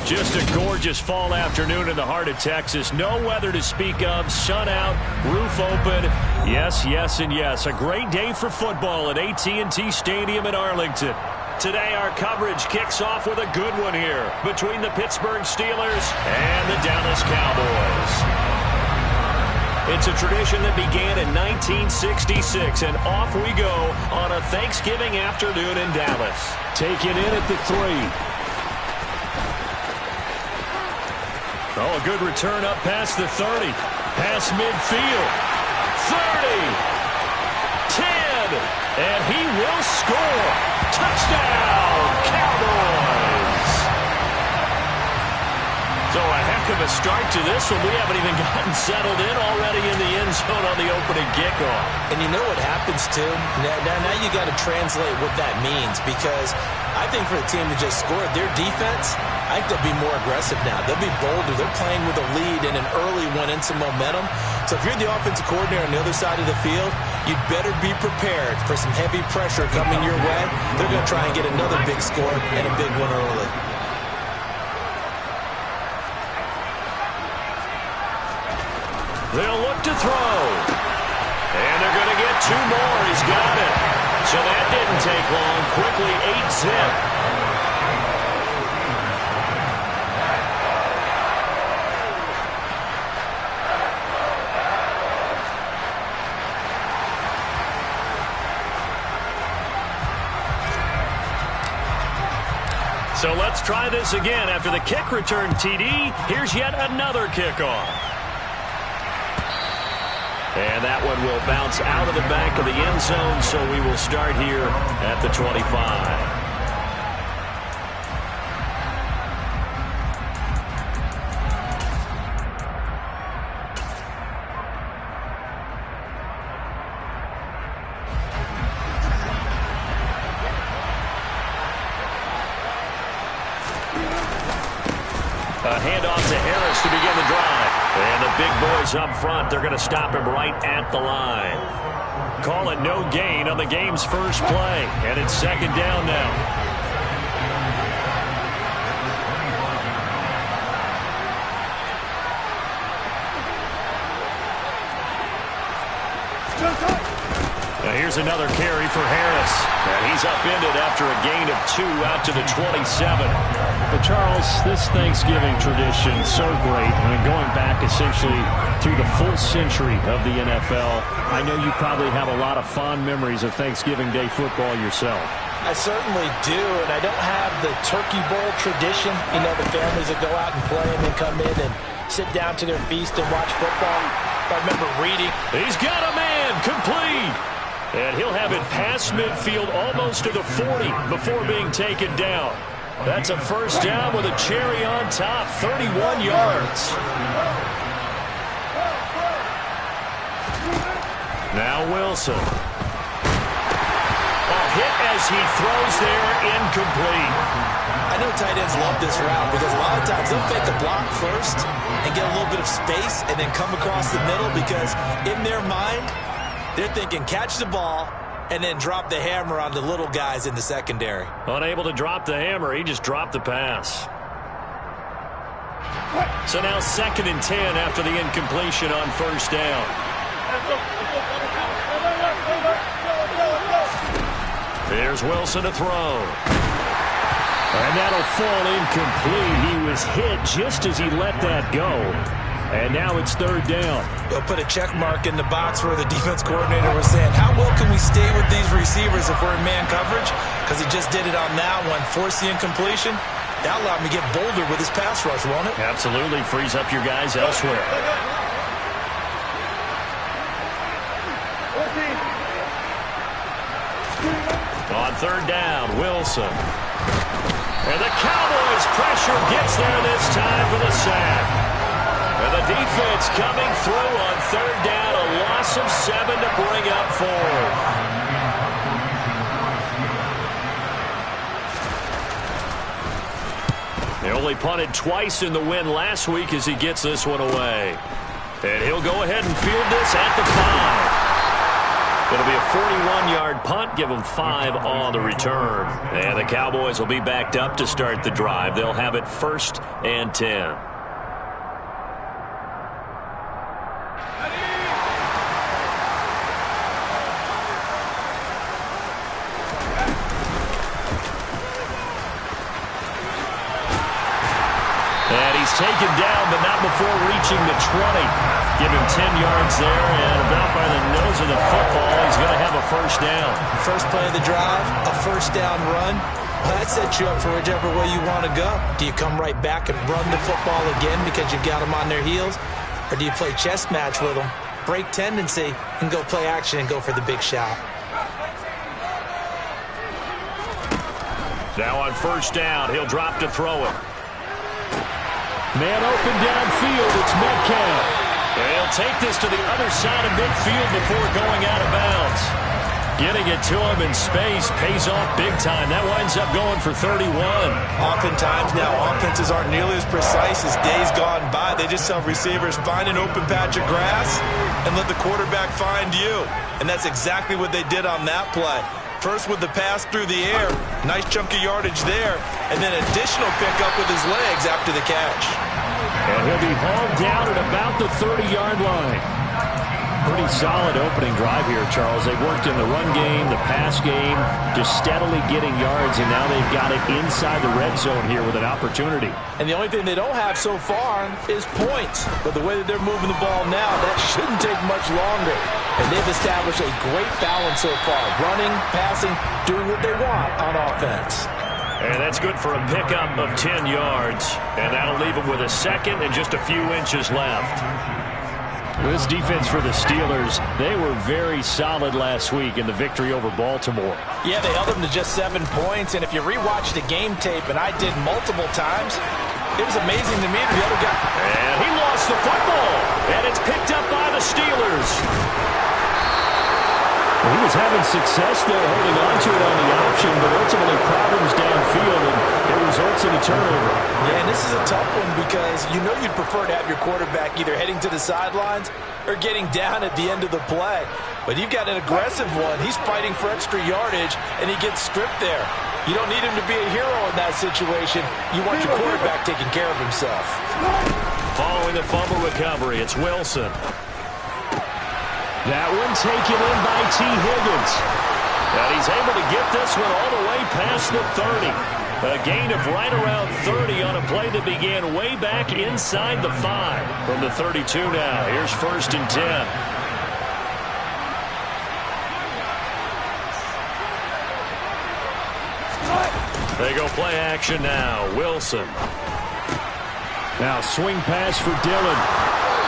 Just a gorgeous fall afternoon in the heart of Texas. No weather to speak of. Sun out, roof open. Yes, yes, and yes. A great day for football at AT&T Stadium in Arlington. Today our coverage kicks off with a good one here between the Pittsburgh Steelers and the Dallas Cowboys. It's a tradition that began in 1966, and off we go on a Thanksgiving afternoon in Dallas. Taken in at the 3. Oh, a good return up past the 30. Past midfield. 30. 10. And he will score. Touchdown, Cowboys. So a heck of a start to this one. We haven't even gotten settled in already in the end zone on the opening kickoff. And you know what happens, too? Now you got to translate what that means, because I think for the team that just scored, their defense, I think they'll be more aggressive now. They'll be bolder. They're playing with a lead and an early one and some momentum. So if you're the offensive coordinator on the other side of the field, you'd better be prepared for some heavy pressure coming your way. They're going to try and get another big score and a big one early. They'll look to throw. And they're going to get 2 more. He's got it. So that didn't take long. Quickly 8-zip. So let's try this again. After the kick return TD, here's yet another kickoff. And that one will bounce out of the back of the end zone, so we will start here at the 25. A handoff to Harris to begin the drive. And the big boys up front, they're going to stop him right at the line. Call it no gain on the game's first play. And it's 2nd down now. Now here's another carry for Harris. And he's upended after a gain of 2 out to the 27. But Charles, this Thanksgiving tradition, so great. I mean, going back essentially through the full century of the NFL, I know you probably have a lot of fond memories of Thanksgiving Day football yourself. I certainly do, and I don't have the Turkey Bowl tradition. You know, the families that go out and play and then come in and sit down to their feast and watch football. I remember reading. He's got a man, complete. And he'll have it past midfield almost to the 40 before being taken down. That's a 1st down with a cherry on top, 31 yards. Now Wilson. A hit as he throws there, incomplete. I know tight ends love this route because a lot of times they'll fake a block first and get a little bit of space and then come across the middle, because in their mind, they're thinking catch the ball and then drop the hammer on the little guys in the secondary. Unable to drop the hammer, he just dropped the pass. So now 2nd and 10 after the incompletion on 1st down. Here's Wilson to throw. And that'll fall incomplete. He was hit just as he let that go. And now it's 3rd down. They'll put a check mark in the box where the defense coordinator was saying, how well can we stay with these receivers if we're in man coverage? Because he just did it on that one. Force the incompletion. That'll allow him to get bolder with his pass rush, won't it? Absolutely. Frees up your guys elsewhere. On 3rd down, Wilson. And the Cowboys' pressure gets there this time for the sack. And the defense coming through on 3rd down, a loss of 7 to bring up 4th. They only punted twice in the win last week as he gets this one away. And he'll go ahead and field this at the 5. It'll be a 41-yard punt, give them 5 on the return. And the Cowboys will be backed up to start the drive. They'll have it 1st and 10. And he's taken down, but not before reaching the 20. Give him 10 yards there, and about by the nose of the football, he's going to have a 1st down. First play of the drive, a 1st down run. Well, that sets you up for whichever way you want to go. Do you come right back and run the football again because you've got them on their heels? Or do you play chess match with them, break tendency, and go play action and go for the big shot? Now on 1st down, he'll drop to throw it. Man open downfield, it's Metcalf. They'll take this to the other side of midfield before going out of bounds. Getting it to him in space pays off big time. That winds up going for 31. Oftentimes now, offenses aren't nearly as precise as days gone by. They just tell receivers, find an open patch of grass and let the quarterback find you. And that's exactly what they did on that play. First with the pass through the air, nice chunk of yardage there, and then additional pickup with his legs after the catch. And he'll be hauled down at about the 30-yard line. Pretty solid opening drive here, Charles. They've worked in the run game, the pass game, just steadily getting yards, and now they've got it inside the red zone here with an opportunity. And the only thing they don't have so far is points. But the way that they're moving the ball now, that shouldn't take much longer. And they've established a great balance so far. Running, passing, doing what they want on offense. And that's good for a pickup of 10 yards. And that'll leave them with a 2nd and just a few inches left. This defense for the Steelers, they were very solid last week in the victory over Baltimore. Yeah, they held them to just 7 points. And if you rewatch the game tape, and I did multiple times, it was amazing to me to be able to get... And he lost the football. And it's picked up by the Steelers. He was having success there holding on to it on the option, but ultimately problems downfield, and it results in a turnover. Yeah, and this is a tough one because you know you'd prefer to have your quarterback either heading to the sidelines or getting down at the end of the play. But you've got an aggressive one. He's fighting for extra yardage, and he gets stripped there. You don't need him to be a hero in that situation. You want your quarterback taking care of himself. Following a fumble recovery, it's Wilson. That one taken in by T. Higgins. And he's able to get this one all the way past the 30. A gain of right around 30 on a play that began way back inside the 5. From the 32 now, here's 1st and 10. They go play action now. Wilson. Now swing pass for Dillon.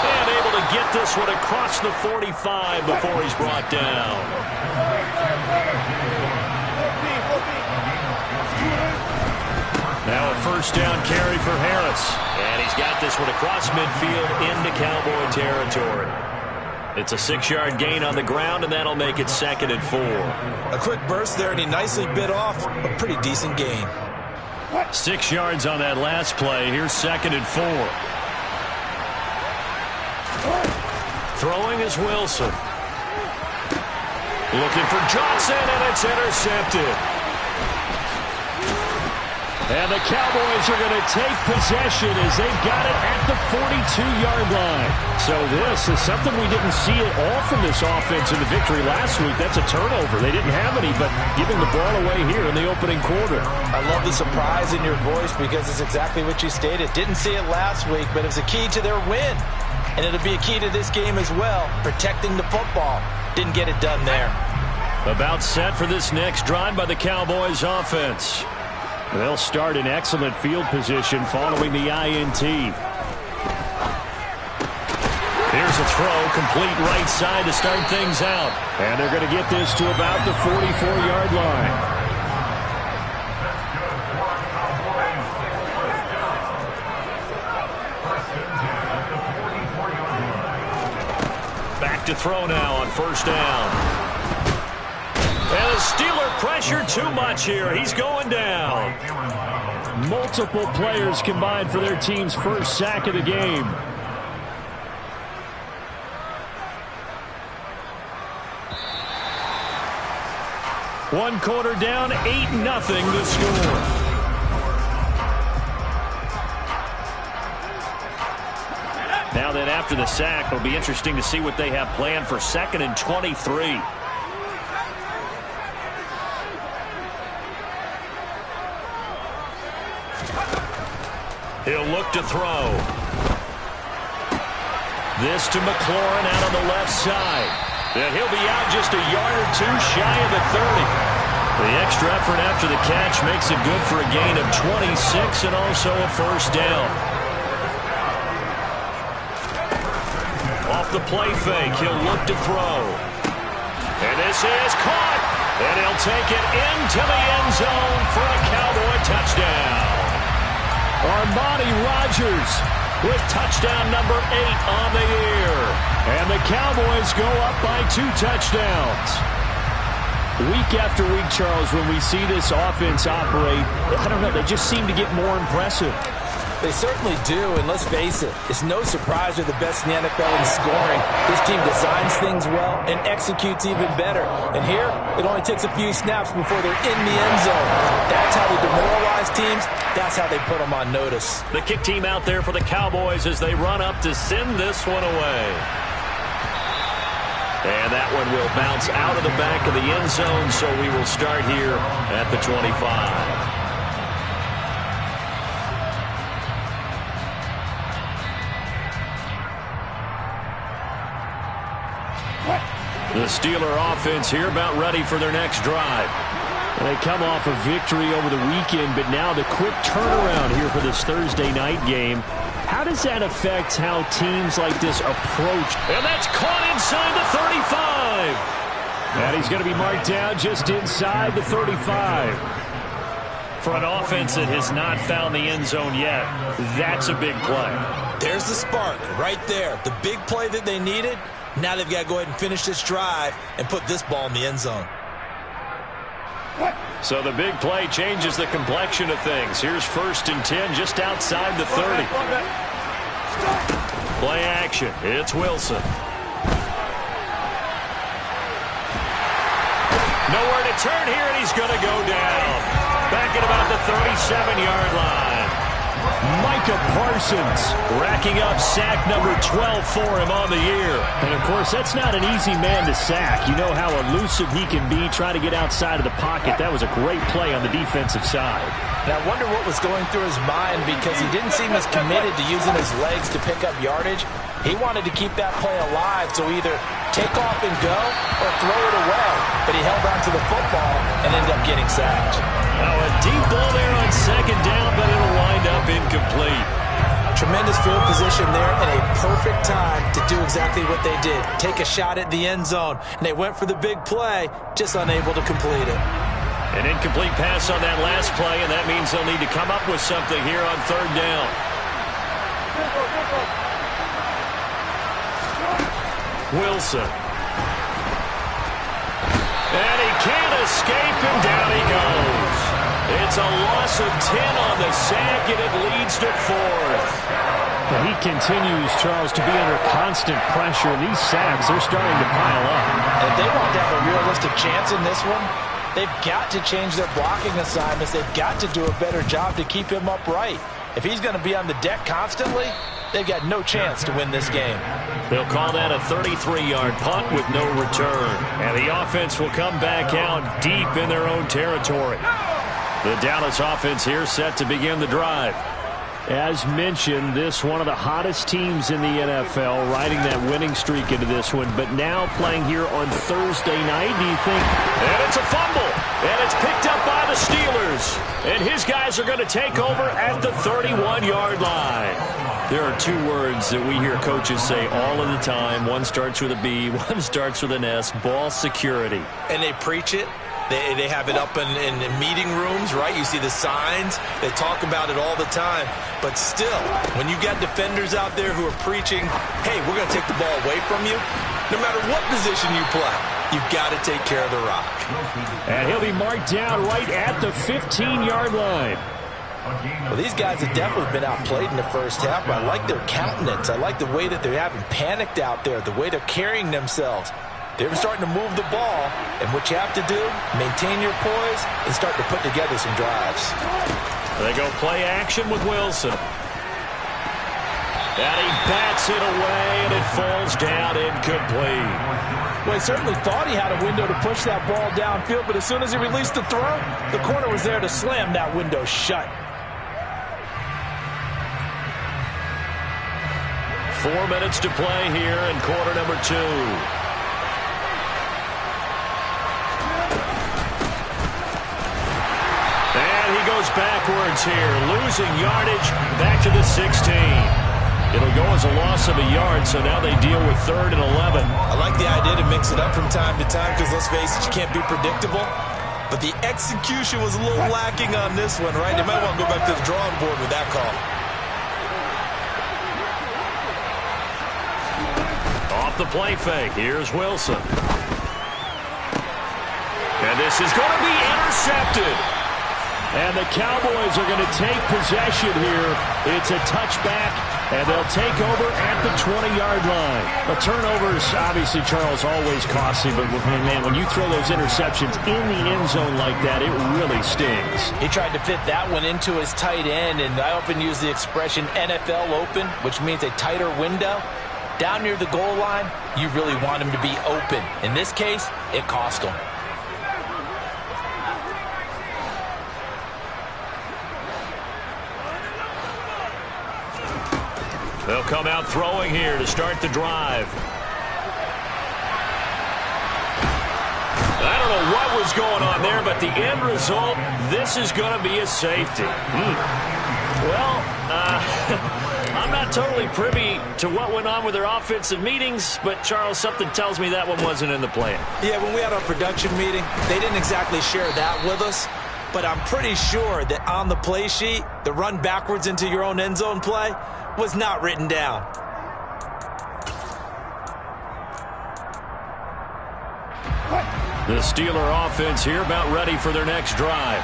And able to get this one across the 45 before he's brought down. Now a 1st down carry for Harris. And he's got this one across midfield into Cowboy territory. It's a 6-yard gain on the ground, and that'll make it 2nd and 4. A quick burst there, and he nicely bit off a pretty decent gain. 6 yards on that last play. Here's 2nd and 4. Throwing is Wilson. Looking for Johnson, and it's intercepted. And the Cowboys are going to take possession as they've got it at the 42-yard line. So this is something we didn't see at all from this offense in the victory last week. That's a turnover. They didn't have any, but giving the ball away here in the opening quarter. I love the surprise in your voice because it's exactly what you stated. Didn't see it last week, but it was a key to their win. And it'll be a key to this game as well, protecting the football. Didn't get it done there. About set for this next drive by the Cowboys offense. They'll start in excellent field position following the INT. Here's a throw, complete right side to start things out. And they're going to get this to about the 44-yard line. To throw now on 1st down. And the Steeler pressure too much here. He's going down. Multiple players combined for their team's first sack of the game. One quarter down, 8-0 to score. Now then, after the sack, it'll be interesting to see what they have planned for 2nd and 23. He'll look to throw. This to McLaurin out on the left side. And he'll be out just a yard or two shy of the 30. The extra effort after the catch makes it good for a gain of 26 and also a first down. Off the play fake, he'll look to throw. And this is caught. And he'll take it into the end zone for a Cowboy touchdown. Armani Rogers with touchdown number 8 on the year. And the Cowboys go up by 2 touchdowns. Week after week, Charles, when we see this offense operate, I don't know, they just seem to get more impressive. They certainly do, and let's face it, it's no surprise they're the best in the NFL in scoring. This team designs things well and executes even better. And here, it only takes a few snaps before they're in the end zone. That's how they demoralize teams. That's how they put them on notice. The kick team out there for the Cowboys as they run up to send this one away. And that one will bounce out of the back of the end zone, so we will start here at the 25. The Steeler offense here about ready for their next drive. They come off a victory over the weekend, but now the quick turnaround here for this Thursday night game. How does that affect how teams like this approach? And that's caught inside the 35. And he's going to be marked down just inside the 35. For an offense that has not found the end zone yet, that's a big play. There's the spark right there. The big play that they needed. Now they've got to go ahead and finish this drive and put this ball in the end zone. So the big play changes the complexion of things. Here's 1st and 10 just outside the 30. Play action. It's Wilson. Nowhere to turn here, and he's going to go down. Back at about the 37-yard line. Micah Parsons racking up sack number 12 for him on the year. And, of course, that's not an easy man to sack. You know how elusive he can be trying to get outside of the pocket. That was a great play on the defensive side. And I wonder what was going through his mind because he didn't seem as committed to using his legs to pick up yardage. He wanted to keep that play alive, so either take off and go or throw it away. But he held on to the football and ended up getting sacked. Now a deep ball there on 2nd down, but it'll wind up incomplete. Tremendous field position there and a perfect time to do exactly what they did. Take a shot at the end zone. And they went for the big play, just unable to complete it. An incomplete pass on that last play, and that means they'll need to come up with something here on 3rd down. Wilson. And he can't escape, and down he goes. It's a loss of 10 on the sack, and it leads to 4th. Well, he continues, Charles, to be under constant pressure. These sacks, they're starting to pile up. And if they want to have a realistic chance in this one, they've got to change their blocking assignments. They've got to do a better job to keep him upright. If he's going to be on the deck constantly, they've got no chance to win this game. They'll call that a 33-yard punt with no return. And the offense will come back out deep in their own territory. The Dallas offense here set to begin the drive. As mentioned, this one of the hottest teams in the NFL, riding that winning streak into this one, but now playing here on Thursday night. Do you think? And it's a fumble, and it's picked up by the Steelers. And his guys are going to take over at the 31-yard line. There are 2 words that we hear coaches say all of the time. One starts with a B, one starts with an S, ball security. And they preach it. They have it up in meeting rooms, right? You see the signs. They talk about it all the time. But still, when you got defenders out there who are preaching, hey, we're going to take the ball away from you, no matter what position you play, you've got to take care of the rock. And he'll be marked down right at the 15-yard line. Well, these guys have definitely been outplayed in the first half, but I like their countenance. I like the way that they haven't panicked out there, the way they're carrying themselves. They were starting to move the ball, and what you have to do, maintain your poise and start to put together some drives. They go play action with Wilson. And he bats it away, and it falls down incomplete. Well, he certainly thought he had a window to push that ball downfield, but as soon as he released the throw, the corner was there to slam that window shut. 4 minutes to play here in quarter number 2. And he goes backwards here, losing yardage back to the 16. It'll go as a loss of a yard, so now they deal with 3rd and 11. I like the idea to mix it up from time to time because, let's face it, you can't be predictable. But the execution was a little lacking on this one, right? They might want to go back to the drawing board with that call. Off the play fake, here's Wilson. And this is going to be intercepted. And the Cowboys are going to take possession here. It's a touchback, and they'll take over at the 20-yard line. The turnovers, obviously, Charles, always costly, but, man, when you throw those interceptions in the end zone like that, it really stings. He tried to fit that one into his tight end, and I often use the expression NFL open, which means a tighter window. Down near the goal line, you really want him to be open. In this case, it cost him. They'll come out throwing here to start the drive. I don't know what was going on there, but the end result, this is going to be a safety. Well, I'm not totally privy to what went on with their offensive meetings, but, Charles, something tells me that one wasn't in the plan. Yeah, when we had our production meeting, they didn't exactly share that with us, but I'm pretty sure that on the play sheet, the run backwards into your own end zone play was not written down. The Steeler offense here about ready for their next drive.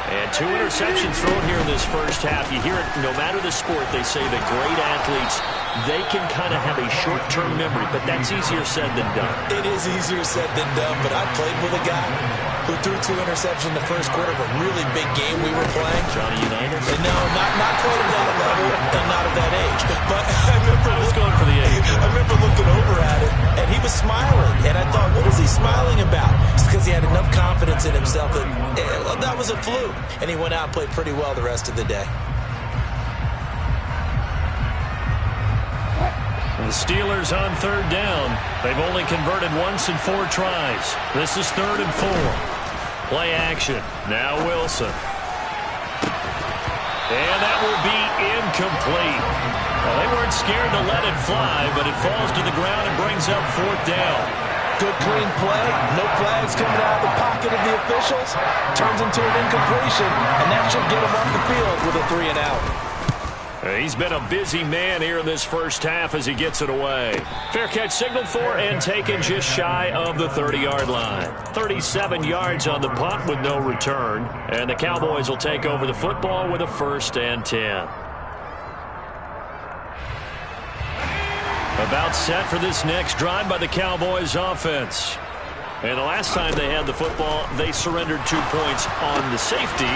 And 2 interceptions thrown here in this first half. You hear it, no matter the sport, they say that great athletes, they can kind of have a short-term memory, but that's easier said than done. It is easier said than done, but I played with a guy who threw 2 interceptions in the first quarter of a really big game we were playing. Johnny Unitas? No, not quite at that level and not at that age. But I was going for the age. I remember looking over at him, and he was smiling. And I thought, what was he smiling about? It's because he had enough confidence in himself that that was a fluke. And he went out and played pretty well the rest of the day. The Steelers on 3rd down. They've only converted once in 4 tries. This is 3rd and 4. Play action. Now Wilson. And that will be incomplete. Well, they weren't scared to let it fly, but it falls to the ground and brings up 4th down. Good clean play. No flags coming out of the pocket of the officials. Turns into an incompletion, and that should get him off the field with a 3 and out. He's been a busy man here in this first half as he gets it away. Fair catch signaled for and taken just shy of the 30-yard line. 37 yards on the punt with no return. And the Cowboys will take over the football with a 1st and 10. About set for this next drive by the Cowboys offense. And the last time they had the football, they surrendered 2 points on the safety.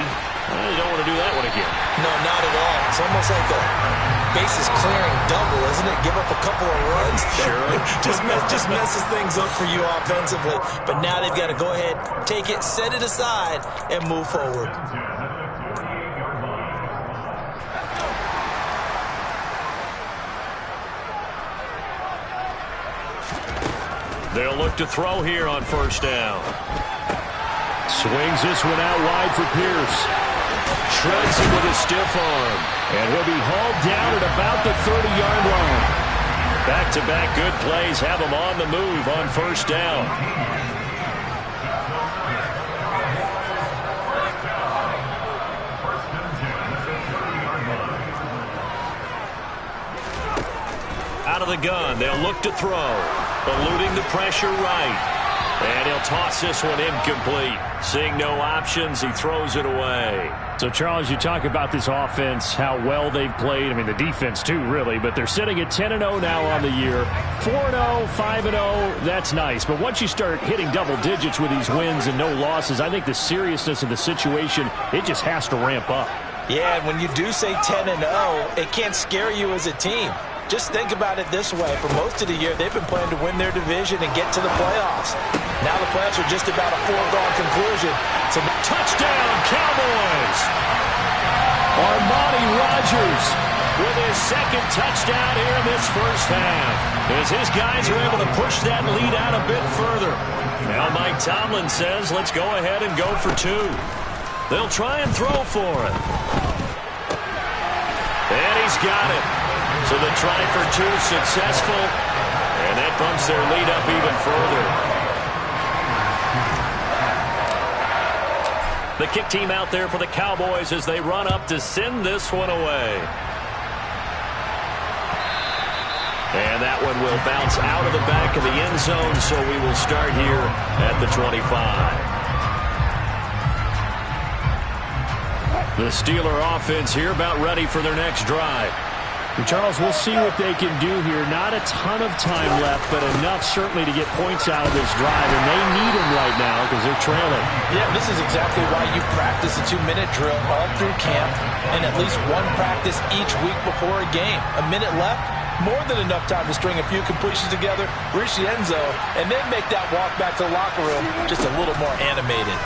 Well, you don't want to do that one again. No, not at all. It's almost like a bases clearing double, isn't it? Give up a couple of runs. Sure. just messes things up for you offensively. But now they've got to go ahead, take it, set it aside, and move forward. They'll look to throw here on 1st down. Swings this one out wide for Pierce. Shreds him with a stiff arm. And he'll be hauled down at about the 30-yard line. Back-to-back good plays have him on the move on 1st down. Out of the gun, they'll look to throw. Eluding the pressure right. And he'll toss this one incomplete. Seeing no options, he throws it away. So, Charles, you talk about this offense, how well they've played. I mean, the defense, too, really. But they're sitting at 10-0 now on the year. 4-0, 5-0, that's nice. But once you start hitting double digits with these wins and no losses, I think the seriousness of the situation, it just has to ramp up. Yeah, and when you do say 10-0, it can't scare you as a team. Just think about it this way. For most of the year, they've been playing to win their division and get to the playoffs. Now the playoffs are just about a foregone conclusion. So touchdown, Cowboys! Armani Rogers with his second touchdown here in this first half. As his guys are able to push that lead out a bit further. Now Mike Tomlin says, let's go ahead and go for two. They'll try and throw for it. And he's got it. So the try for two successful, and that bumps their lead up even further. The kick team out there for the Cowboys as they run up to send this one away. And that one will bounce out of the back of the end zone, so we will start here at the 25. The Steeler offense here about ready for their next drive. And Charles, we'll see what they can do here. Not a ton of time left, but enough certainly to get points out of this drive, and they need them right now because they're trailing. Yeah, this is exactly why you practice a 2-minute drill all through camp and at least one practice each week before a game. A minute left, more than enough time to string a few completions together, reach the end zone, and then make that walk back to the locker room just a little more animated.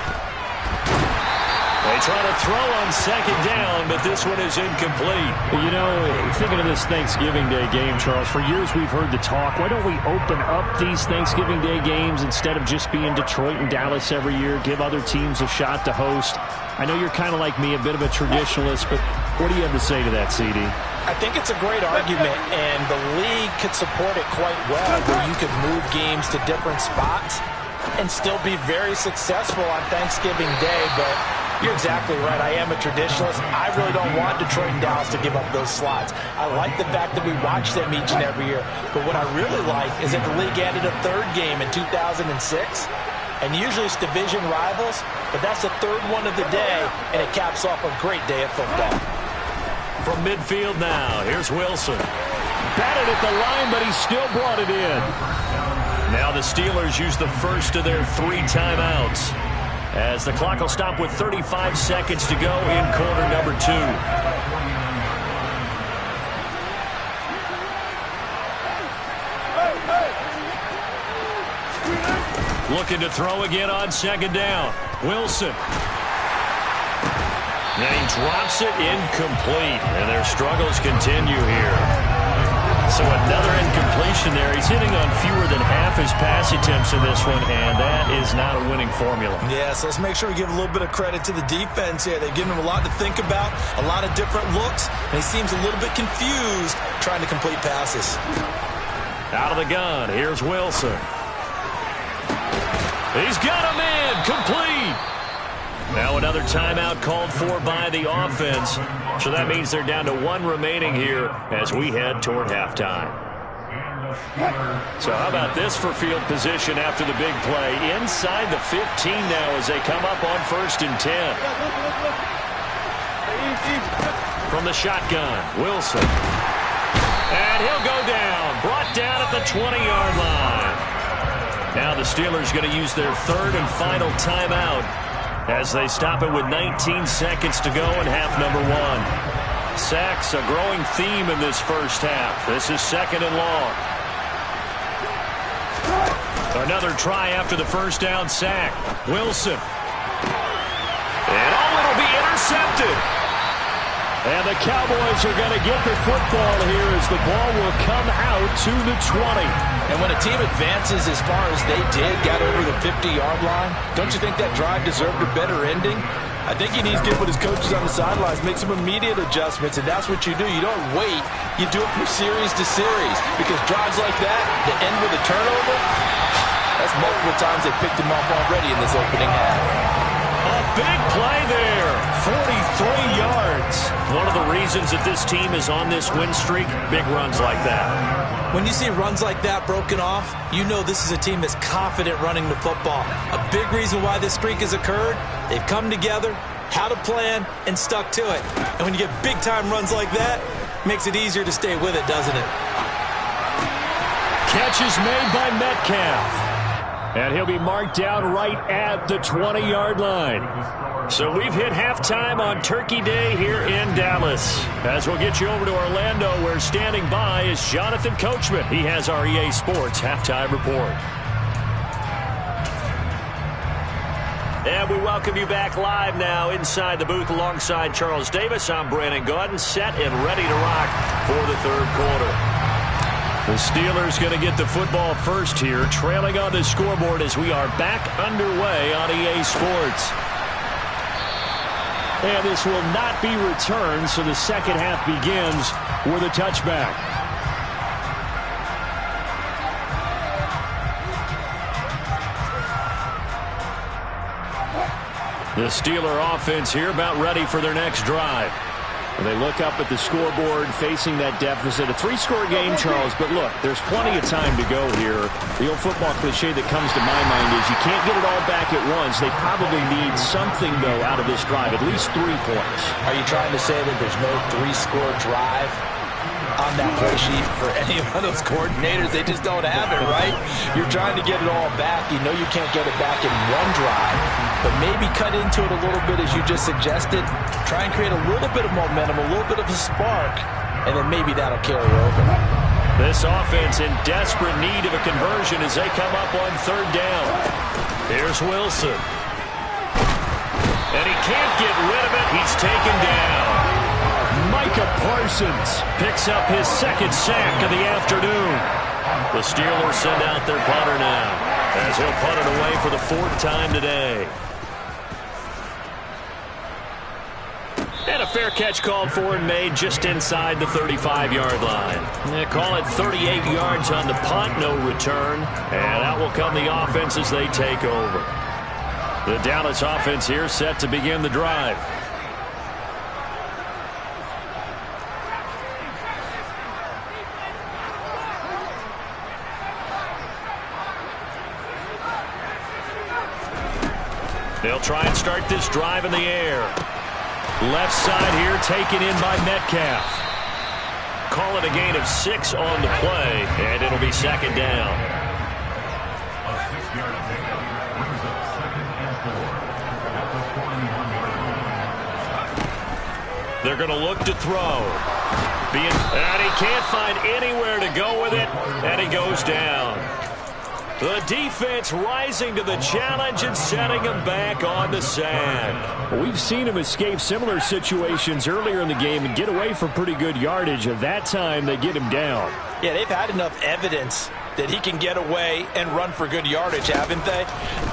They try to throw on second down, but this one is incomplete. You know, thinking of this Thanksgiving Day game, Charles, for years we've heard the talk, why don't we open up these Thanksgiving Day games instead of just being Detroit and Dallas every year, give other teams a shot to host? I know you're kind of like me, a bit of a traditionalist, but what do you have to say to that, CD? I think it's a great argument, and the league could support it quite well, where you could move games to different spots and still be very successful on Thanksgiving Day, but you're exactly right. I am a traditionalist. I really don't want Detroit and Dallas to give up those slots. I like the fact that we watch them each and every year. But what I really like is that the league added a third game in 2006. And usually it's division rivals, but that's the third one of the day, and it caps off a great day of football. From midfield now, here's Wilson. Batted at the line, but he still brought it in. Now the Steelers use the first of their 3 timeouts, as the clock will stop with 35 seconds to go in quarter number 2. Looking to throw again on second down. Wilson. And he drops it incomplete, and their struggles continue here. So another incompletion there. He's hitting on fewer than half his pass attempts in this one, and that is not a winning formula. Yeah, so let's make sure we give a little bit of credit to the defense here. They've given him a lot to think about, a lot of different looks, and he seems a little bit confused trying to complete passes. Out of the gun, here's Wilson. He's got him in, complete. Now another timeout called for by the offense. So that means they're down to 1 remaining here as we head toward halftime. So how about this for field position after the big play? Inside the 15 now as they come up on 1st and 10. From the shotgun, Wilson. And he'll go down. Brought down at the 20-yard line. Now the Steelers going to use their 3rd and final timeout as they stop it with 19 seconds to go in half number 1. Sacks, a growing theme in this first half. This is 2nd and long. Another try after the first down sack. Wilson. And it'll be intercepted. And the Cowboys are going to get the football here as the ball will come out to the 20. And when a team advances as far as they did, got over the 50-yard line, don't you think that drive deserved a better ending? I think he needs to get with his coaches on the sidelines, make some immediate adjustments, and that's what you do. You don't wait. You do it from series to series, because drives like that, that end with a turnover, that's multiple times they picked him off already in this opening half. A big play there. 43 yards. one of the reasons that this team is on this win streak, big runs like that. When you see runs like that broken off, you know this is a team that's confident running the football. A big reason why this streak has occurred, they've come together, had a plan, and stuck to it. And when you get big-time runs like that, it makes it easier to stay with it, doesn't it? Catch is made by Metcalf. And he'll be marked down right at the 20-yard line. So we've hit halftime on Turkey Day here in Dallas. As we'll get you over to Orlando, where standing by is Jonathan Coachman. He has our EA Sports halftime report. And we welcome you back live now inside the booth alongside Charles Davis. I'm Brandon Gaudin, set and ready to rock for the third quarter. The Steelers going to get the football first here, trailing on the scoreboard as we are back underway on EA Sports. And this will not be returned, so the second half begins with a touchback. The Steeler offense here about ready for their next drive. They look up at the scoreboard facing that deficit. A three-score game, Charles, but look, there's plenty of time to go here. The old football cliche that comes to my mind is you can't get it all back at once. They probably need something, though, out of this drive, at least 3 points. Are you trying to say that there's no three-score drive on that play sheet for any of those coordinators? They just don't have it, right? You're trying to get it all back. You know you can't get it back in one drive, but maybe cut into it a little bit as you just suggested. Try and create a little bit of momentum, a little bit of a spark, and then maybe that'll carry over. This offense in desperate need of a conversion as they come up on third down. Here's Wilson. And he can't get rid of it. He's taken down. Micah Parsons picks up his second sack of the afternoon. The Steelers send out their punter now, as he'll punt it away for the 4th time today. And a fair catch called for and made just inside the 35-yard line. They call it 38 yards on the punt, no return. And out will come the offense as they take over. The Dallas offense here set to begin the drive. They'll try and start this drive in the air. Left side here taken in by Metcalf. Call it a gain of 6 on the play, and it'll be second down. They're going to look to throw. And he can't find anywhere to go with it, and he goes down. The defense rising to the challenge and setting him back on the sack. We've seen him escape similar situations earlier in the game and get away for pretty good yardage. At that time, they get him down. Yeah, they've had enough evidence that he can get away and run for good yardage, haven't they?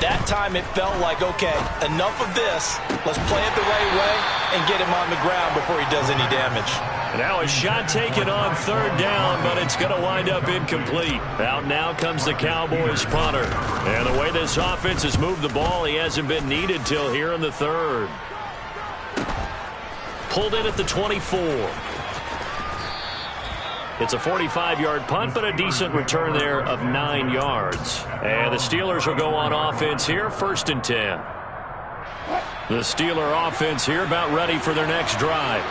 That time it felt like, okay, enough of this. Let's play it the right way and get him on the ground before he does any damage. Now a shot taken on third down, but it's going to wind up incomplete. Out now comes the Cowboys punter. And the way this offense has moved the ball, he hasn't been needed till here in the third. Pulled in at the 24. It's a 45-yard punt, but a decent return there of 9 yards. And the Steelers will go on offense here, 1st and 10. The Steeler offense here about ready for their next drive.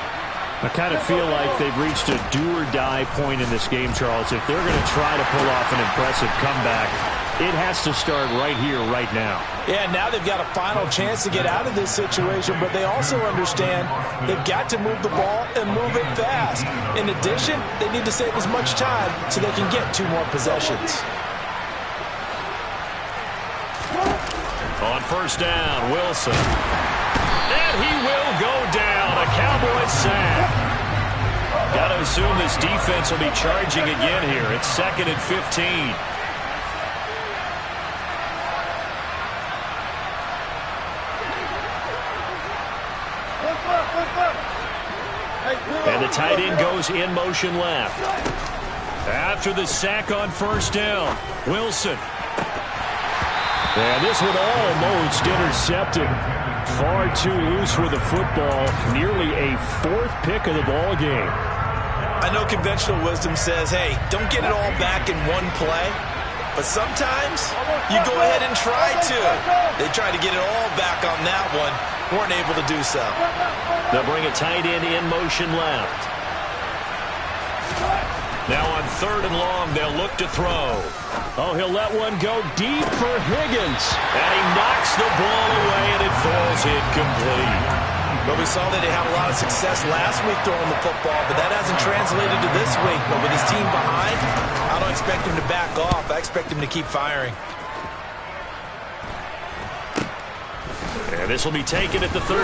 I kind of feel like they've reached a do-or-die point in this game, Charles. If they're going to try to pull off an impressive comeback, it has to start right here, right now. Yeah, now they've got a final chance to get out of this situation, but they also understand they've got to move the ball and move it fast. In addition, they need to save as much time so they can get 2 more possessions. On first down, Wilson. And he will go down. A Cowboys sack. Got to assume this defense will be charging again here. It's 2nd and 15. And the tight end goes in motion left. After the sack on first down, Wilson. And this one almost intercepted. Far too loose with the football. Nearly a fourth pick of the ball game. I know conventional wisdom says, hey, don't get it all back in one play. But sometimes you go ahead and try to. They tried to get it all back on that one. Weren't able to do so. They'll bring a tight end in motion left. Now on 3rd and long, they'll look to throw. Oh, he'll let one go deep for Higgins. And he knocks the ball away, and it falls incomplete. But we saw that he had a lot of success last week throwing the football, but that hasn't translated to this week. But with his team behind, I don't expect him to back off. I expect him to keep firing. And this will be taken at the 13.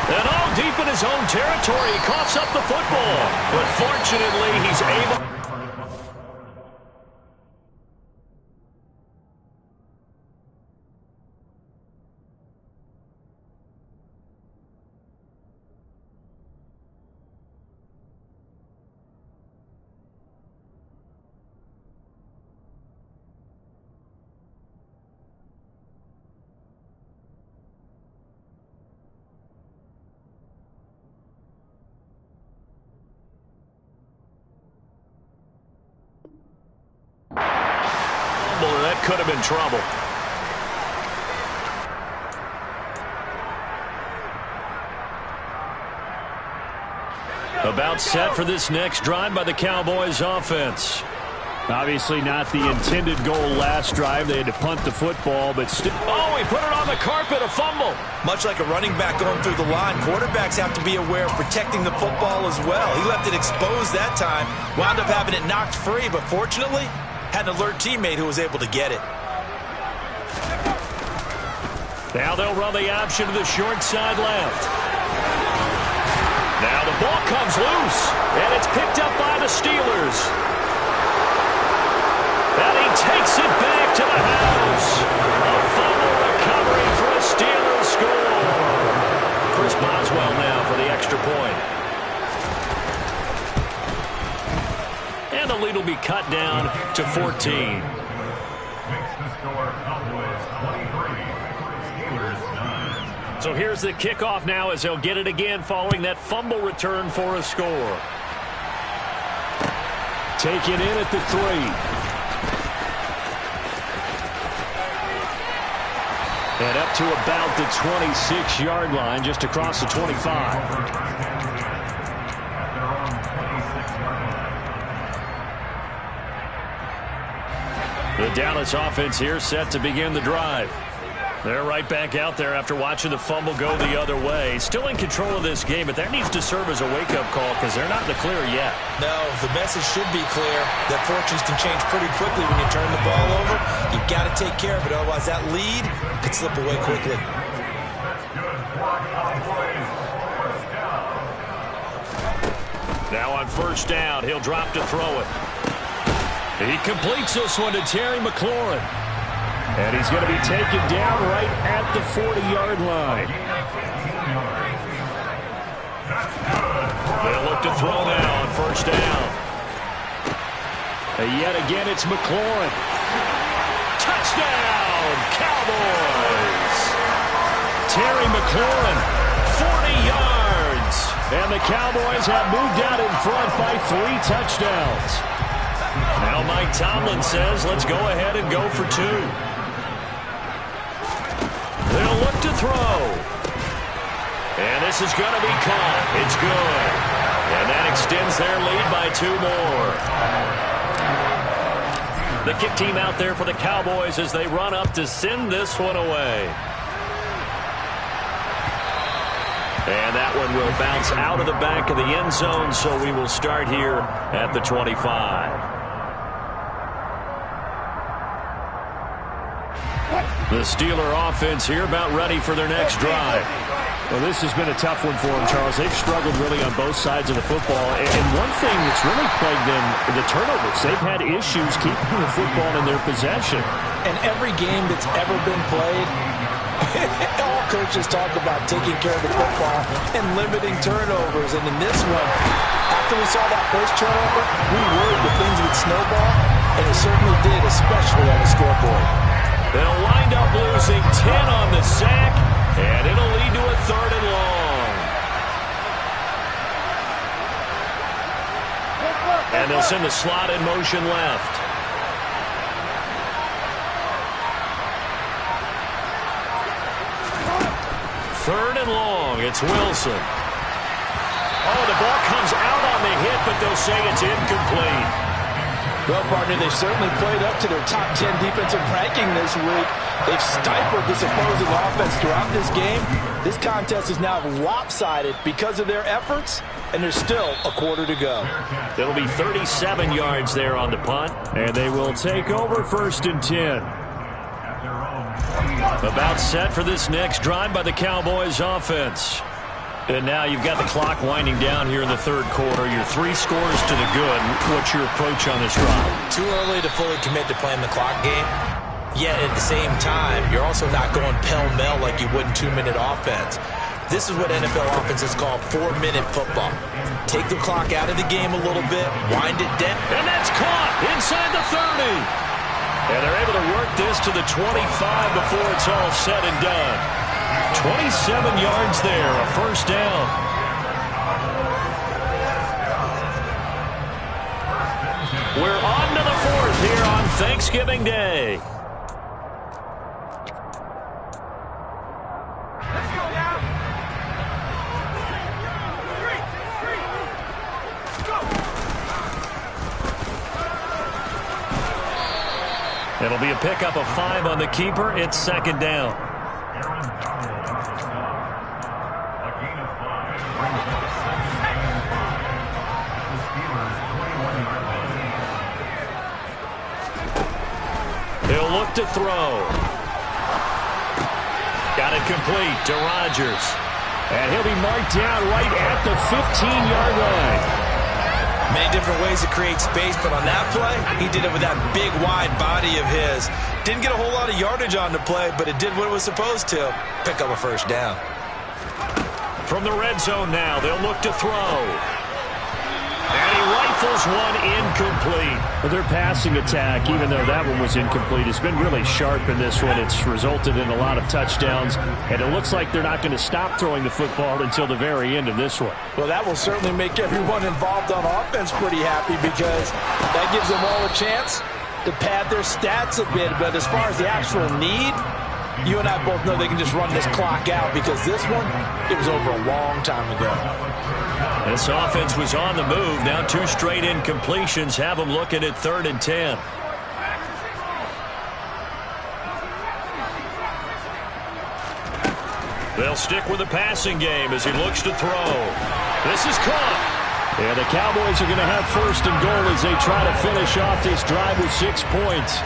And all deep in his own territory, he coughs up the football. But fortunately, he's able... That could have been trouble. About set for this next drive by the Cowboys offense. Obviously not the intended goal last drive. They had to punt the football, but still... Oh, he put it on the carpet, a fumble. Much like a running back going through the line, quarterbacks have to be aware of protecting the football as well. He left it exposed that time, wound up having it knocked free, but fortunately, had an alert teammate who was able to get it. Now they'll run the option to the short side left. Now the ball comes loose, and it's picked up by the Steelers. And he takes it back to the house. A fumble recovery for a Steelers score. Chris Boswell now for the extra point. And the lead will be cut down to 14. So here's the kickoff now as they'll get it again following that fumble return for a score. Taken in at the 3. And up to about the 26-yard line, just across the 25. The Dallas offense here set to begin the drive. They're right back out there after watching the fumble go the other way. Still in control of this game, but that needs to serve as a wake-up call because they're not in the clear yet. No, the message should be clear that fortunes can change pretty quickly when you turn the ball over. You've got to take care of it, otherwise that lead could slip away quickly. Now on 1st down, he'll drop to throw it. He completes this one to Terry McLaurin. And he's going to be taken down right at the 40-yard line. They'll look to throw now on 1st down. And yet again, it's McLaurin. Touchdown, Cowboys! Terry McLaurin, 40 yards. And the Cowboys have moved out in front by 3 touchdowns. Now Mike Tomlin says, let's go ahead and go for 2. They'll look to throw. And this is going to be caught. It's good. And that extends their lead by 2 more. The kick team out there for the Cowboys as they run up to send this one away. And that one will bounce out of the back of the end zone, so we will start here at the 25. The Steeler offense here about ready for their next drive. Well, this has been a tough one for them, Charles. They've struggled really on both sides of the football. And one thing that's really plagued them, the turnovers. They've had issues keeping the football in their possession. And every game that's ever been played, all coaches talk about taking care of the football and limiting turnovers. And in this one, after we saw that first turnover, we worried that things would snowball, and it certainly did, especially on the scoreboard. They'll wind up losing 10 on the sack, And it'll lead to a 3rd and long. And they'll send the slot in motion left. Third and long. It's Wilson. Oh, the ball comes out on the hit, but they'll say it's incomplete. Well, partner, they certainly played up to their top 10 defensive ranking this week. They've stifled this opposing offense throughout this game. This contest is now lopsided because of their efforts, and there's still a quarter to go. It'll be 37 yards there on the punt, and they will take over 1st and 10. About set for this next drive by the Cowboys offense. And now you've got the clock winding down here in the 3rd quarter. You're 3 scores to the good. What's your approach on this drive? Too early to fully commit to playing the clock game. Yet at the same time, you're also not going pell-mell like you would in 2-minute offense. This is what NFL offenses call 4-minute football. Take the clock out of the game a little bit, wind it down. And that's caught inside the 30. And they're able to work this to the 25 before it's all said and done. 27 yards there, a 1st down. We're on to the 4th here on Thanksgiving Day. It'll be a pickup of 5 on the keeper. It's 2nd down. He'll look to throw. Got it complete to Rodgers. And he'll be marked down right at the 15-yard line. Many different ways to create space, but on that play, he did it with that big, wide body of his. Didn't get a whole lot of yardage on the play, but it did what it was supposed to. Pick up a 1st down. From the red zone now, they'll look to throw. And he rifles one incomplete. Well, their passing attack, even though that one was incomplete, has been really sharp in this one. It's resulted in a lot of touchdowns, and it looks like they're not going to stop throwing the football until the very end of this one. Well, that will certainly make everyone involved on offense pretty happy because that gives them all a chance to pad their stats a bit. But as far as the actual need, you and I both know they can just run this clock out because this one, it was over a long time ago. This offense was on the move. Now 2 straight incompletions have them looking at 3rd and 10. They'll stick with the passing game as he looks to throw. This is caught. And the Cowboys are going to have 1st and goal as they try to finish off this drive with 6 points.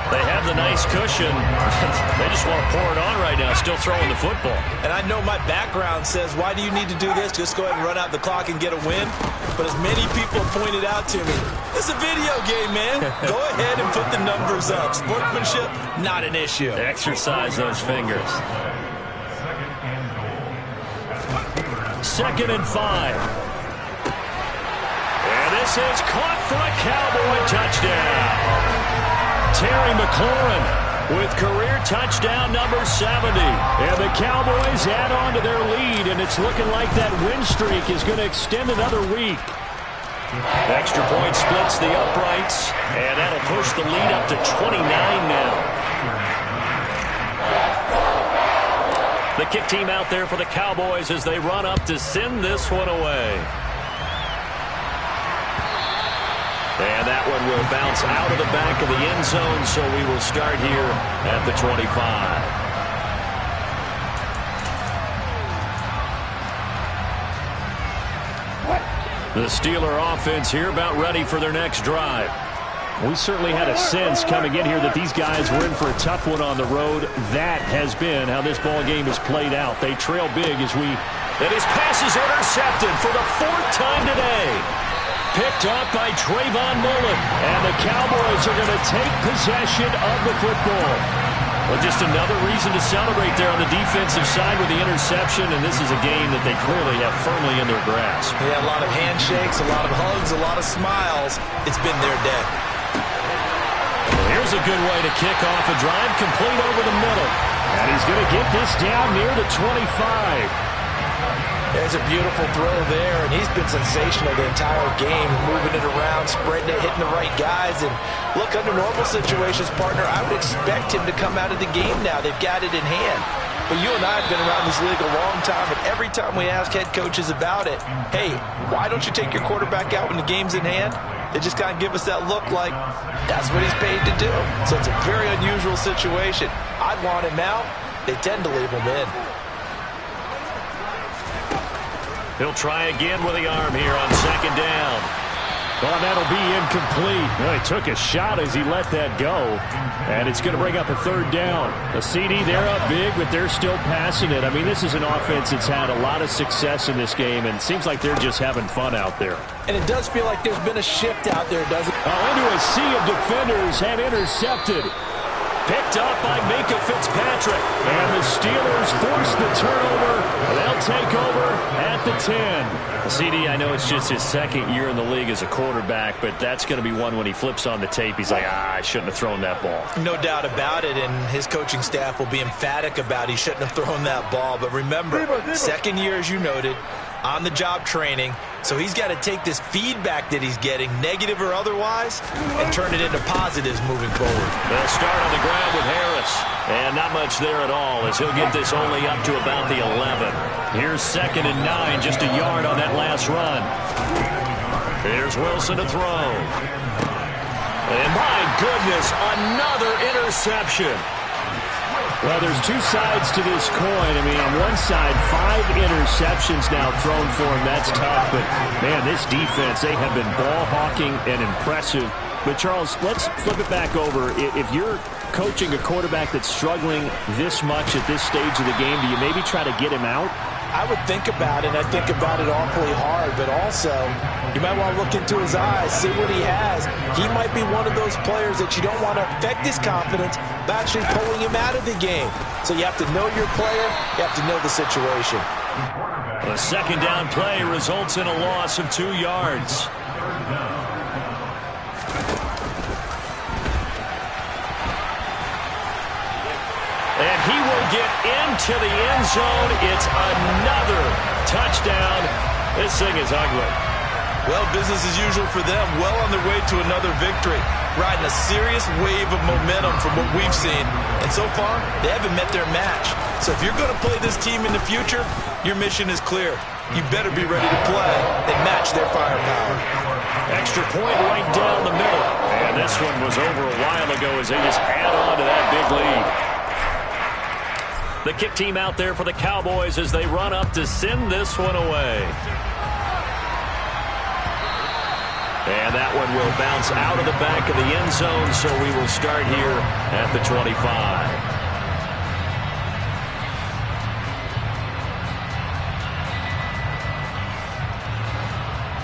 They have the nice cushion. They just want to pour it on right now, still throwing the football. And I know my background says, why do you need to do this? Just go ahead and run out the clock and get a win. But as many people have pointed out to me, it's a video game, man. Go ahead and put the numbers up. Sportsmanship, not an issue. Exercise those fingers. 2nd and 5. And this is caught for a Cowboy touchdown. Terry McLaurin with career touchdown number 70. And the Cowboys add on to their lead, and it's looking like that win streak is going to extend another week. Extra point splits the uprights, and that'll push the lead up to 29 now. The kick team out there for the Cowboys as they run up to send this one away. And that one will bounce out of the back of the end zone, so we will start here at the 25. The Steeler offense here about ready for their next drive. We certainly had a sense coming in here that these guys were in for a tough one on the road. That has been how this ball game has played out. They trail big as we... And his pass is intercepted for the 4th time today. Picked up by Trayvon Mullen. And the Cowboys are going to take possession of the football. Well, just another reason to celebrate there on the defensive side with the interception. And this is a game that they clearly have firmly in their grasp. Yeah, a lot of handshakes, a lot of hugs, a lot of smiles. It's been their day. Well, here's a good way to kick off a drive, complete over the middle. And he's going to get this down near the 25. There's a beautiful throw there, and he's been sensational the entire game, moving it around, spreading it, hitting the right guys. And look, under normal situations, partner, I would expect him to come out of the game now. They've got it in hand. But you and I have been around this league a long time, and every time we ask head coaches about it, hey, why don't you take your quarterback out when the game's in hand? They just kind of give us that look like that's what he's paid to do. So it's a very unusual situation. I'd want him out. They tend to leave him in. He'll try again with the arm here on second down. Well, that'll be incomplete. Well, he took a shot as he let that go. And it's going to bring up a third down. The CD, they're up big, but they're still passing it. I mean, this is an offense that's had a lot of success in this game, and it seems like they're just having fun out there. And it does feel like there's been a shift out there, doesn't it? Into a sea of defenders and intercepted. Picked up by Minkah Fitzpatrick. And the Steelers force the turnover. They'll take over at the 10. CD, I know it's just his second year in the league as a quarterback, but that's going to be one when he flips on the tape. He's like, I shouldn't have thrown that ball. No doubt about it, and his coaching staff will be emphatic about he shouldn't have thrown that ball. But remember, second year, as you noted, on-the-job training, so he's got to take this feedback that he's getting, negative or otherwise, and turn it into positives moving forward. They'll start on the ground with Harris, and not much there at all as he'll get this only up to about the 11. Here's 2nd and 9, just a yard on that last run. Here's Wilson to throw. And my goodness, another interception. Well, there's two sides to this coin. I mean, on one side, 5 interceptions now thrown for him. That's tough. But, man, this defense, they have been ball hawking and impressive. But, Charles, let's flip it back over. If you're coaching a quarterback that's struggling this much at this stage of the game, do you maybe try to get him out? I would think about it. I think about it awfully hard, but also you might want to look into his eyes, see what he has. He might be one of those players that you don't want to affect his confidence by actually pulling him out of the game. So you have to know your player. You have to know the situation. The second down play results in a loss of 2 yards. And he will get into the end zone. It's another touchdown. This thing is ugly. Well, business as usual for them. Well on their way to another victory. Riding a serious wave of momentum from what we've seen. And so far, they haven't met their match. So if you're going to play this team in the future, your mission is clear. You better be ready to play and match their firepower. Extra point right down the middle. And this one was over a while ago as they just add on to that big lead. The kick team out there for the Cowboys as they run up to send this one away. And that one will bounce out of the back of the end zone, so we will start here at the 25.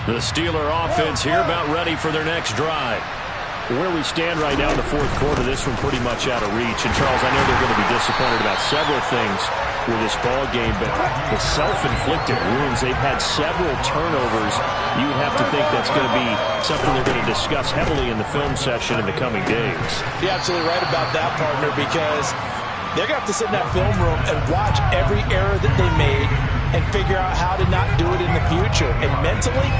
The Steeler offense here about ready for their next drive. Where we stand right now in the fourth quarter, this one pretty much out of reach. And, Charles, I know they're going to be disappointed about several things with this ball game, but the self-inflicted wounds, they've had several turnovers. You have to think that's going to be something they're going to discuss heavily in the film session in the coming days. You're absolutely right about that, partner, because they're going to have to sit in that film room and watch every error that they made and figure out how to not do it in the future. And mentally,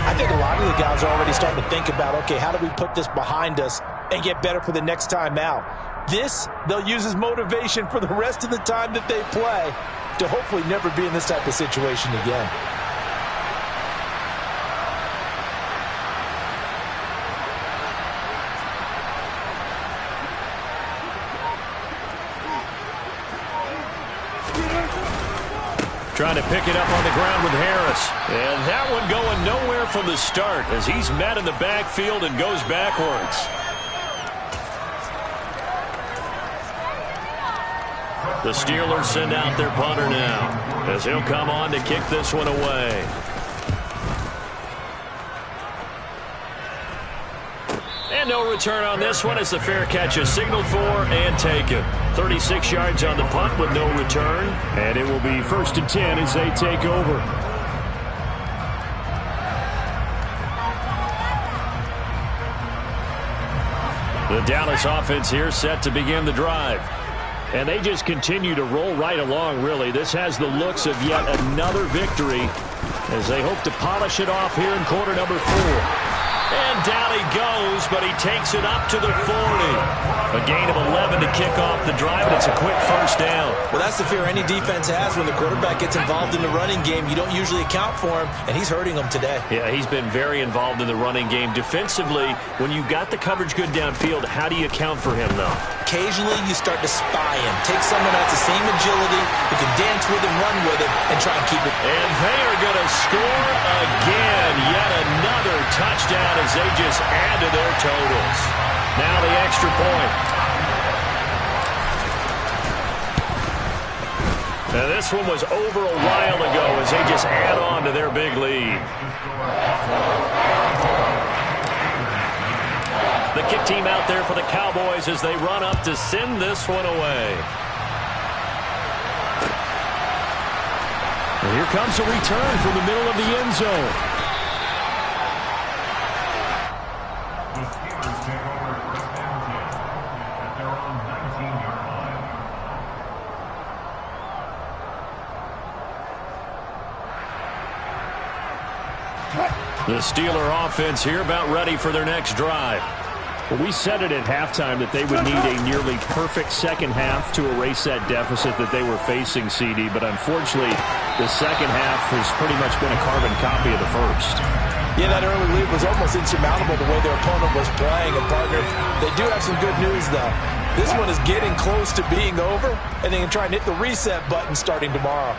I think a lot of the guys are already starting to think about, okay, how do we put this behind us and get better for the next time out? This, they'll use as motivation for the rest of the time that they play to hopefully never be in this type of situation again. Trying to pick it up on the ground with Harris. And that one going nowhere from the start as he's met in the backfield and goes backwards. The Steelers send out their punter now as he'll come on to kick this one away. And no return on this one as the fair catch is signaled for and taken. 36 yards on the punt with no return. And it will be 1st and 10 as they take over. The Dallas offense here set to begin the drive. And they just continue to roll right along, really. This has the looks of yet another victory as they hope to polish it off here in quarter number 4. And down he goes, but he takes it up to the 40. A gain of 11 to kick off the drive, and it's a quick first down. Well, that's the fear any defense has when the quarterback gets involved in the running game. You don't usually account for him, and he's hurting them today. Yeah, he's been very involved in the running game. Defensively, when you've got the coverage good downfield, how do you account for him, though? Occasionally, you start to spy him. Take someone that's the same agility, who can dance with him, run with him, and try and keep it. And they are going to score again. Yet another touchdown as they just add to their totals. Now the extra point. Now this one was over a while ago as they just add on to their big lead. The kick team out there for the Cowboys as they run up to send this one away. And here comes a return from the middle of the end zone. The Steeler offense here about ready for their next drive. Well, we said it at halftime that they would need a nearly perfect second half to erase that deficit that they were facing, CD. But unfortunately, the second half has pretty much been a carbon copy of the first. Yeah, that early lead was almost insurmountable the way their opponent was playing. And, partner, they do have some good news, though. This one is getting close to being over, and they can try and hit the reset button starting tomorrow.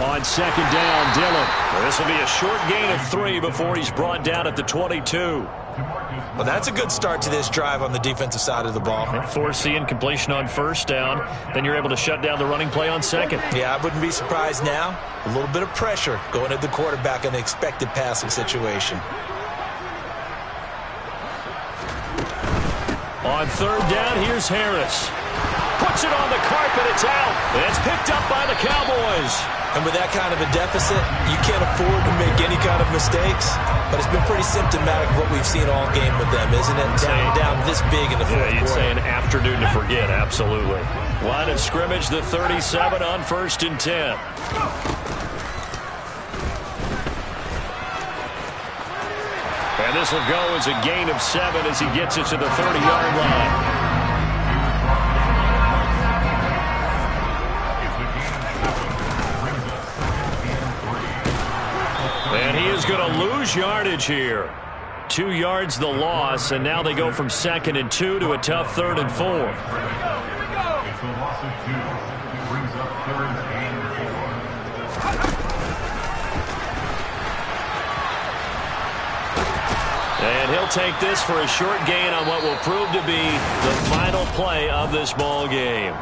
On second down, Dillon. This will be a short gain of 3 before he's brought down at the 22. Well, that's a good start to this drive on the defensive side of the ball. Force the incompletion on first down. Then you're able to shut down the running play on second. Yeah, I wouldn't be surprised now. A little bit of pressure going at the quarterback in the expected passing situation. On third down, here's Harris. Puts it on the carpet. It's out. And it's picked up by the Cowboys. And with that kind of a deficit, you can't afford to make any kind of mistakes. But it's been pretty symptomatic of what we've seen all game with them, isn't it? Down this big in the fourth quarter. You'd say an afternoon to forget, absolutely. Line of scrimmage, the 37 on 1st and 10. And this will go as a gain of 7 as he gets it to the 30-yard line. And he is going to lose yardage here. 2 yards the loss, and now they go from 2nd and 2 to a tough 3rd and 4. It's a loss of 2. Brings up 3rd and 4. And he'll take this for a short gain on what will prove to be the final play of this ball game.